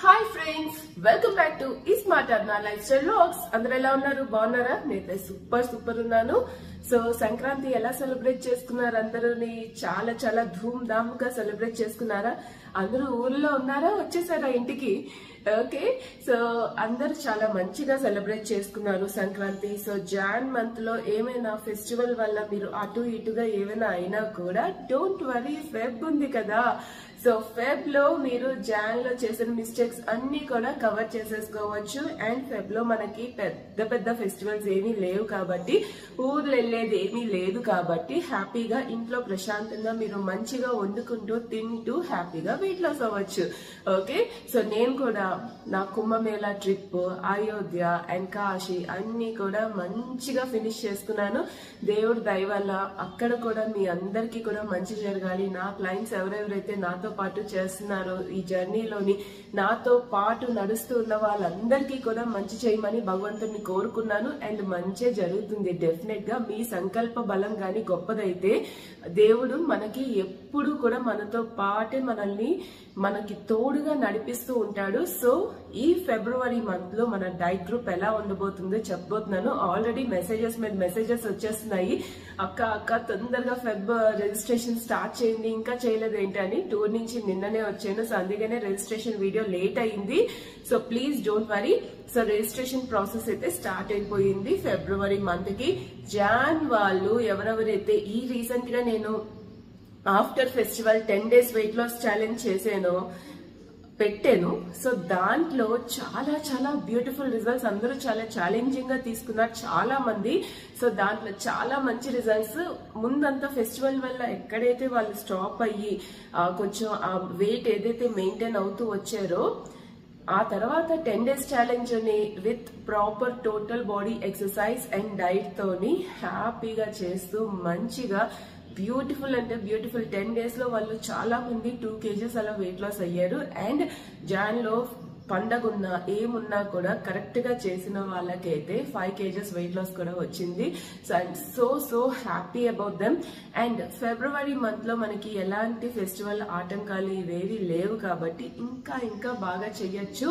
Hi friends, welcome back to smart అర్నా life style vlogs. అందరూ ఎలా ఉన్నారు? బాగున్నారా? నేనైతే సూపర్ ఉన్నాను. సో సంక్రాంతి ఎలా సెలబ్రేట్ చేసుకున్నారు? అందరూని చాలా చాలా ధూమ్ ధామ్ గా సెలబ్రేట్ చేసుకున్నారా? అందరూ ఊర్లో ఉన్నారా? వచ్చేసారా ఇంటికి? ఓకే, సో అందరు చాలా మంచిగా సెలబ్రేట్ చేసుకున్నారు సంక్రాంతి. సో జాన్ మంత్ లో ఏమైనా ఫెస్టివల్ వల్ల మీరు అటు ఇటుగా ఏమైనా అయినా కూడా డోంట్ వరీ, ఫెబ్ ఉంది కదా. సో ఫెబ్ లో మీరు జాన్ లో చేసిన మిస్టేక్స్ అన్ని కూడా కవర్ చేసేసుకోవచ్చు. అండ్ ఫెబ్ లో మనకి పెద్ద పెద్ద ఫెస్టివల్స్ ఏమీ లేవు కాబట్టి, ఊర్లు వెళ్ళేది ఏమీ లేదు కాబట్టి, హ్యాపీగా ఇంట్లో ప్రశాంతంగా మీరు మంచిగా వండుకుంటూ తింటూ హ్యాపీగా వెయిట్ లాస్ అవ్వచ్చు. ఓకే, సో నేను కూడా నా కుంభమేళా ట్రిప్, అయోధ్య అండ్ కాశీ అన్ని కూడా మంచిగా ఫినిష్ చేసుకున్నాను. దేవుడి దయ వల్ల అక్కడ కూడా మీ అందరికీ కూడా మంచి జరగాలి. నా క్లయింట్స్ ఎవరెవరైతే నాతో పాటు చేస్తున్నారో ఈ జర్నీలోని, నాతో పాటు నడుస్తూ ఉన్న వాళ్ళందరికీ కూడా మంచి చేయమని భగవంతుడిని కోరుకున్నాను. అండ్ మంచి జరుగుతుంది డెఫినెట్ గా. మీ సంకల్ప బలం గాని గొప్పదైతే దేవుడు మనకి ఎప్పుడు కూడా మనతో పాటే మనకి తోడుగా నడిపిస్తూ ఉంటాడు. సో ఈ ఫిబ్రవరి మంత్ లో మన డైట్ గ్రూప్ ఎలా ఉండబోతుందో చెప్పబోతున్నాను. ఆల్రెడీ మెసేజెస్ మీద మెసేజెస్ వచ్చేస్తున్నాయి, అక్క తొందరగా ఫెబ్ రిజిస్ట్రేషన్ స్టార్ట్ చేయండి, ఇంకా చేయలేదు ఏంటి అని. టూర్ నుంచి నిన్ననే వచ్చాను, సో అందుకనే రిజిస్ట్రేషన్ వీడియో లేట్ అయింది. So please don't worry. So registration process అయితే స్టార్ట్ అయిపోయింది ఫిబ్రవరి మంత్ కి. జాన్ వాళ్ళు ఎవరెవరైతే ఈ రీసెంట్ గా నేను after festival 10 days weight loss challenge పెట్టాను. సో దాంట్లో చాలా చాలా బ్యూటిఫుల్ రిజల్ట్స్, అందరూ చాలా ఛాలెంజింగ్ గా తీసుకున్నారు చాలా మంది. సో దాంట్లో చాలా మంచి రిజల్ట్స్. ముందంతా ఫెస్టివల్ వల్ల ఎక్కడైతే వాళ్ళు స్టాప్ అయ్యి కొంచెం ఆ వెయిట్ ఏదైతే మెయింటైన్ అవుతూ వచ్చారో, ఆ తర్వాత 10 days ఛాలెంజ్ ని with proper total body exercise and diet తోని హ్యాపీగా చేస్తూ మంచిగా బ్యూటిఫుల్ అంటే బ్యూటిఫుల్ 10 days లో వాళ్ళు చాలా మంది 2 kgs అలా వెయిట్ లాస్ అయ్యారు. అండ్ జాన్ లో పండగ ఉన్నా ఏమున్నా కూడా కరెక్ట్ గా చేసిన వాళ్ళకైతే 5 kgs వెయిట్ లాస్ కూడా వచ్చింది. So I'm so happy about them. And February month లో మనకి ఎలాంటి ఫెస్టివల్ ఆటంకాలు ఇవేవి లేవు కాబట్టి ఇంకా బాగా చెయ్యొచ్చు.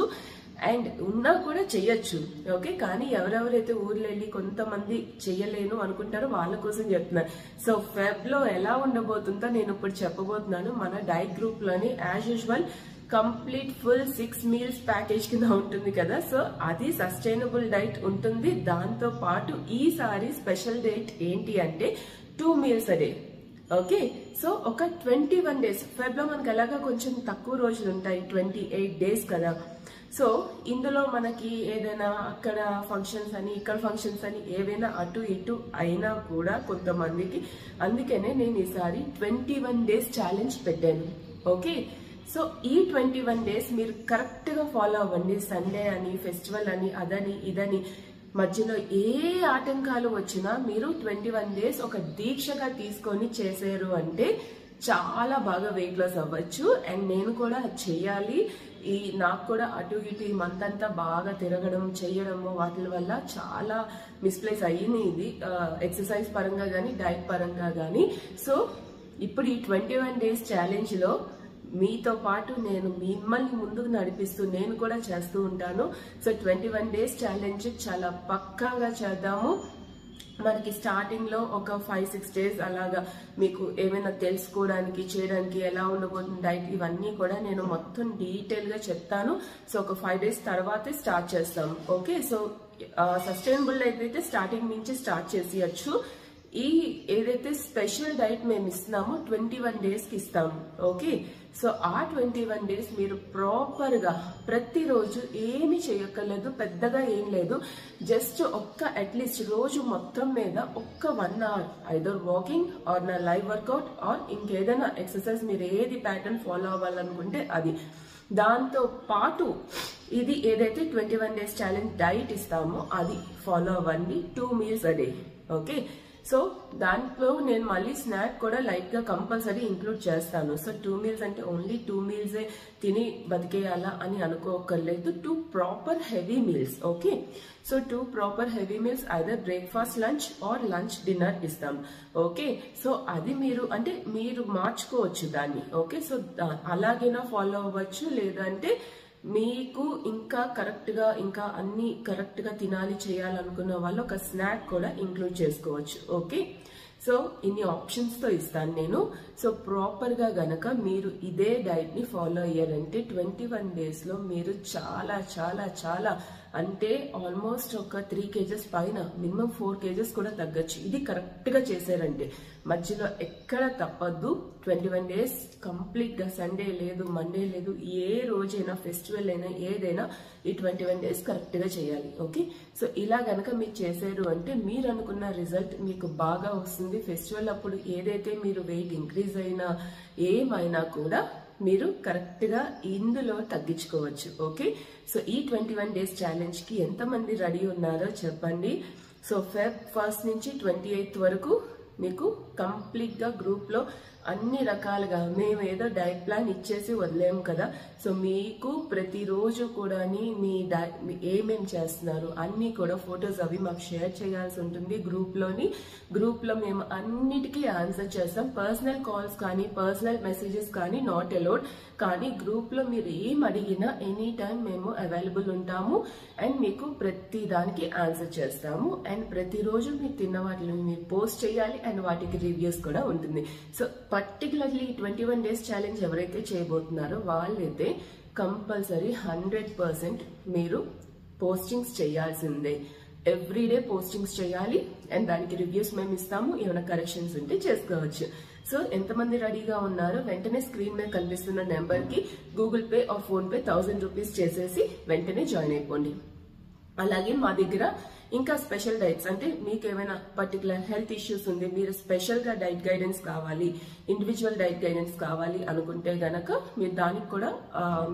అండ్ ఉన్నా కూడా చెయ్యొచ్చు. ఓకే, కానీ ఎవరెవరైతే ఊర్లో వెళ్ళి కొంతమంది చెయ్యలేను అనుకుంటారో వాళ్ళ కోసం చెప్తున్నాను. సో ఫెబ్ లో ఎలా ఉండబోతుందో నేను ఇప్పుడు చెప్పబోతున్నాను. మన డైట్ గ్రూప్ లోని as usual complete full 6 meals package కింద ఉంటుంది కదా. సో అది సస్టైనబుల్ డైట్ ఉంటుంది. దాంతో పాటు ఈసారి స్పెషల్ డైట్ ఏంటి అంటే 2 meals a day. Okay, so ఒక 21 days ఫెబ్ లో మనకి ఎలాగా కొంచెం తక్కువ రోజులు ఉంటాయి, 28 days కదా. సో ఇందులో మనకి ఏదైనా అక్కడ ఫంక్షన్స్ అని ఇక్కడ ఫంక్షన్స్ అని ఏవైనా అటు ఇటు అయినా కూడా కొంతమందికి, అందుకనే నేను ఈసారి 21 days ఛాలెంజ్ పెట్టాను. ఓకే, సో ఈ 21 days మీరు కరెక్ట్ గా ఫాలో అవ్వండి. సండే అని, ఫెస్టివల్ అని, అదని ఇదని మధ్యలో ఏ ఆటంకాలు వచ్చినా మీరు 21 days ఒక దీక్షగా తీసుకొని చేసారు అంటే చాలా బాగా వెయిట్ లాస్ అవ్వచ్చు. అండ్ నేను కూడా చెయ్యాలి. నాకు కూడా అటు ఇటు ఈ మంత్ అంతా బాగా తిరగడం చేయడము వాటి వల్ల చాలా మిస్ప్లేస్ అయ్యింది ఇది, ఎక్సర్సైజ్ పరంగా కానీ డైట్ పరంగా కానీ. సో ఇప్పుడు ఈ 21 days ఛాలెంజ్ లో మీతో పాటు నేను మిమ్మల్ని ముందుకు నడిపిస్తూ నేను కూడా చేస్తూ ఉంటాను. సో 21 days ఛాలెంజ్ చాలా పక్కాగా చేద్దాము. మనకి స్టార్టింగ్ లో ఒక 5-6 days అలాగా మీకు ఏమైనా తెలుసుకోవడానికి చేయడానికి ఎలా ఉండబోతుంది డైట్, ఇవన్నీ కూడా నేను మొత్తం డీటెయిల్ గా చెప్తాను. సో ఒక 5 days తర్వాతే స్టార్ట్ చేస్తాం. ఓకే, సో సస్టైనబుల్ డైట్ అయితే స్టార్టింగ్ నుంచి స్టార్ట్ చేసేయచ్చు. ఈ ఏదైతే స్పెషల్ డైట్ మేము ఇస్తున్నామో 21 days కి ఇస్తాము. ఓకే, సో ఆ 21 days మీరు ప్రాపర్ గా ప్రతిరోజు ఏమి చేయక్కర్లేదు, పెద్దగా ఏం లేదు. జస్ట్ అట్లీస్ట్ రోజు మొత్తం మీద 1 hour ఐదర్ వాకింగ్ ఆర్ నా లైవ్ వర్కౌట్ ఆర్ ఇంకేదైనా ఎక్సర్సైజ్ మీరు ఏది ప్యాటర్న్ ఫాలో అవ్వాలనుకుంటే అది. దాంతో పాటు ఇది ఏదైతే 21 days ఛాలెంజ్ డైట్ ఇస్తామో అది ఫాలో అవ్వండి. 2 meals a day. Okay, so దాంట్లో నేను మళ్ళీ స్నాక్ కూడా లైట్ గా కంపల్సరీ ఇంక్లూడ్ చేస్తాను. సో 2 meals అంటే ఓన్లీ 2 meals తిని బతికేయాలా అని అనుకోకర్లేదు. 2 proper heavy meals. Okay, so 2 proper heavy meals either breakfast, lunch or lunch dinner ఇస్తాం. ఓకే, సో అది మీరు మార్చుకోవచ్చు దాన్ని. ఓకే, సో అలాగైనా ఫాలో అవ్వచ్చు, లేదంటే మీకు ఇంకా కరెక్ట్ గా ఇంకా అన్ని కరెక్ట్ గా తినాలి చేయాలనుకున్న వాళ్ళు ఒక స్నాక్ కూడా ఇంక్లూడ్ చేసుకోవచ్చు. ఓకే, సో ఇన్ని ఆప్షన్స్ తో ఇస్తాను నేను. సో ప్రాపర్ గా గనక మీరు ఇదే డైట్ ని ఫాలో అయ్యారంటే 21 days లో మీరు చాలా చాలా చాలా అంటే ఆల్మోస్ట్ ఒక 3 kgs పైన మినిమం 4 kgs కూడా తగ్గచ్చు. ఇది కరెక్ట్ గా చేశారంటే మధ్యలో ఎక్కడ తప్పద్దు. 21 days కంప్లీట్ గా సండే లేదు, మండే లేదు, ఏ రోజైనా ఫెస్టివల్ అయినా ఏదైనా ఈ 21 days కరెక్ట్ గా చేయాలి. ఓకే, సో ఇలా గనక మీరు చేశారు అంటే మీరు అనుకున్న రిజల్ట్ మీకు బాగా వస్తుంది. ఫెస్టివల్ అప్పుడు ఏదైతే మీరు వెయిట్ ఇంక్రీజ్ అయినా ఏమైనా కూడా మీరు కరెక్ట్ గా ఇందులో తగ్గించుకోవచ్చు. ఓకే, సో ఈ 21 days ఛాలెంజ్ కి ఎంతమంది రెడీ ఉన్నారో చెప్పండి. సో Feb 1st నుంచి 28th వరకు మీకు కంప్లీట్ గా గ్రూప్ లో అన్ని రకాలుగా మేము ఏదో డైట్ ప్లాన్ ఇచ్చేసి వదిలేము కదా. సో మీకు ప్రతిరోజు కూడా మీ ఏమేం చేస్తున్నారు అన్ని కూడా ఫొటోస్ అవి మాకు షేర్ చేయాల్సి ఉంటుంది గ్రూప్ లో మేము అన్నిటికీ ఆన్సర్ చేస్తాం. పర్సనల్ కాల్స్ కానీ పర్సనల్ మెసేజెస్ కానీ నాట్ అలౌడ్. కానీ గ్రూప్ లో మీరు ఏం అడిగినా ఎనీ టైం మేము అవైలబుల్ ఉంటాము అండ్ మీకు ప్రతి దానికి ఆన్సర్ చేస్తాము. అండ్ ప్రతిరోజు మీరు తిన్న వాటిని మీరు పోస్ట్ చేయాలి అండ్ వాటికి రివ్యూస్ కూడా ఉంటుంది. సో పర్టికులర్లీ 21 days ఛాలెంజ్ ఎవరైతే చేయబోతున్నారో వాళ్ళైతే కంపల్సరీ 100% మీరు పోస్టింగ్స్ చేయాల్సిందే. ఎవ్రీడే పోస్టింగ్స్ చేయాలి అండ్ దానికి రివ్యూస్ మేము ఇస్తాము. ఏమైనా కరెక్షన్స్ ఉంటే చేసుకోవచ్చు. సో ఎంతమంది రెడీగా ఉన్నారో వెంటనే స్క్రీన్ మీద కనిపిస్తున్న నెంబర్ కి Google pay or PhonePe 1000 rupees చేసేసి వెంటనే జాయిన్ అయిపోండి. అలాగే మా దగ్గర ఇంకా స్పెషల్ డైట్స్ అంటే మీకు ఏమైనా పర్టికులర్ హెల్త్ ఇష్యూస్ ఉంది, మీరు స్పెషల్ గా డైట్ గైడెన్స్ కావాలి, ఇండివిజువల్ డైట్ గైడెన్స్ కావాలి అనుకుంటే గనక మీరు దానికి కూడా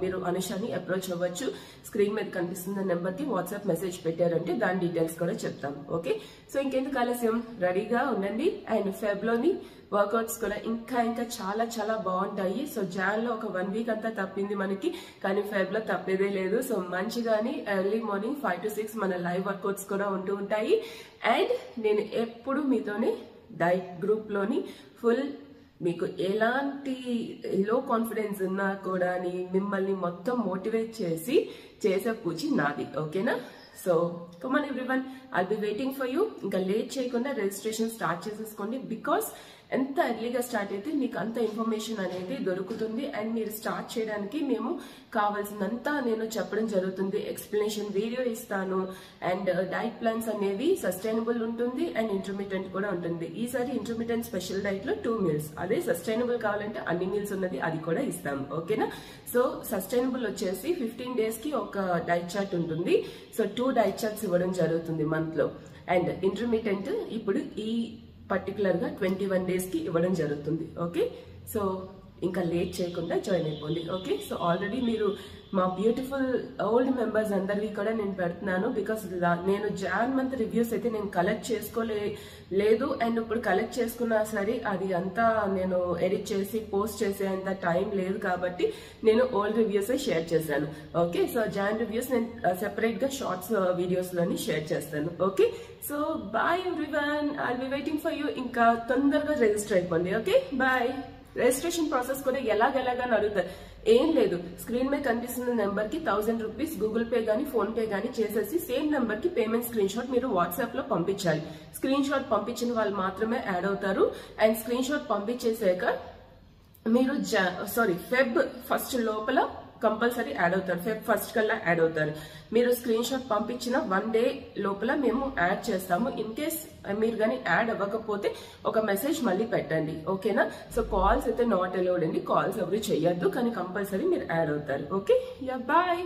మీరు అనుషాని అప్రోచ్ అవ్వచ్చు. స్క్రీన్ మీద కనిపిస్తున్న నెంబర్ కి వాట్సాప్ మెసేజ్ పెట్టారంటే దాని డీటెయిల్స్ కూడా చెప్తాం. ఓకే, సో ఇంకెందుకు ఆలస్యం, రెడీగా ఉండండి. అండ్ ఫెబ్ లోని వర్కౌట్స్ కూడా ఇంకా ఇంకా చాలా చాలా బాగుంటాయి. సో జాన్ లో ఒక 1 week అంతా తప్పింది మనకి, కానీ ఫెబ్ లో తప్పేదే లేదు. సో మంచిగాని ఎర్లీ మార్నింగ్ 5 to 6 మన లైవ్ వర్కౌట్స్ కూడా ఉంటూ ఉంటాయి. అండ్ నేను ఎప్పుడు మీతోనే డైట్ గ్రూప్ లోని ఫుల్ మీకు ఎలాంటి లో కాన్ఫిడెన్స్ ఉన్నా కూడా మిమ్మల్ని మొత్తం మోటివేట్ చేసి చేసే పూచి నాది. ఓకేనా? So come on everyone, I'll be waiting for you. ఇంకా లేట్ చేయకుండా రిజిస్ట్రేషన్ స్టార్ట్ చేసేసుకోండి. బికాస్ ఎంత ఎర్లీగా స్టార్ట్ అయితే మీకు అంత ఇన్ఫర్మేషన్ అనేది దొరుకుతుంది. అండ్ మీరు స్టార్ట్ చేయడానికి మేము కావాల్సినంత నేను చెప్పడం జరుగుతుంది. ఎక్స్ప్లెనేషన్ వీడియో ఇస్తాను. అండ్ డైట్ ప్లాన్స్ అనేవి సస్టైనబుల్ ఉంటుంది అండ్ ఇంటర్మీడియట్ కూడా ఉంటుంది. ఈసారి ఇంటర్మీడియట్ స్పెషల్ డైట్ లో 2 meals, అదే సస్టైనబుల్ కావాలంటే అన్ని మీల్స్ ఉన్నది అది కూడా ఇస్తాము. ఓకేనా? సో సస్టైనబుల్ వచ్చేసి 15 days కి ఒక డైట్ చార్ట్ ఉంటుంది. సో 2 డైట్ చార్ట్స్ ఇవ్వడం జరుగుతుంది మంత్ లో. అండ్ ఇంటర్మీడియట్ ఇప్పుడు ఈ పర్టికులర్ గా 21 days కి ఇవ్వడం జరుగుతుంది. ఓకే, సో ఇంకా లేట్ చేయకుండా జాయిన్ అయిపోండి. ఓకే, సో ఆల్రెడీ మీరు మా బ్యూటిఫుల్ ఓల్డ్ మెంబర్స్ అందరివి కూడా నేను పెడుతున్నాను. బికాస్ నేను జాన్ మంత్ రివ్యూస్ అయితే నేను కలెక్ట్ చేసుకోలేదు. అండ్ ఇప్పుడు కలెక్ట్ చేసుకున్నా సరే అది అంతా నేను ఎడిట్ చేసి పోస్ట్ చేసే అంత టైం లేదు కాబట్టి నేను ఓల్డ్ రివ్యూస్ షేర్ చేశాను. ఓకే, సో జాన్ రివ్యూస్ నేను సెపరేట్ గా షార్ట్స్ వీడియోస్ లోని షేర్ చేస్తాను. Okay, so bye everyone, I'll be waiting for you. ఇంకా తొందరగా రిజిస్టర్ అయిపోండి. Okay, bye. రిజిస్ట్రేషన్ ప్రాసెస్ కూడా ఎలాగని అడుగుతారు. ఏం లేదు, స్క్రీన్ మీద కనిపిస్తున్న నెంబర్ కి 1000 రూపీస్ గూగుల్ పే గానీ ఫోన్ పే గానీ చేసేసి సేమ్ నెంబర్ కి పేమెంట్ స్క్రీన్ షాట్ మీరు వాట్సాప్ లో పంపించాలి. స్క్రీన్ షాట్ పంపించిన వాళ్ళు మాత్రమే యాడ్ అవుతారు. అండ్ స్క్రీన్ షాట్ పంపించేసాక మీరు ఫెబ్ 1st లోపల కంపల్సరీ యాడ్ అవుతారు. Feb 1st కల్లా యాడ్ అవుతారు. మీరు స్క్రీన్ షాట్ పంపించిన 1 day లోపల మేము యాడ్ చేస్తాము. ఇన్ కేస్ మీరు కానీ యాడ్ అవ్వకపోతే ఒక మెసేజ్ మళ్ళీ పెట్టండి. ఓకేనా? సో కాల్స్ అయితే నాట్ అలౌడ్ అండి, కాల్స్ ఎవరు చెయ్యొద్దు, కానీ కంపల్సరీ మీరు యాడ్ అవుతారు. Okay, yeah bye.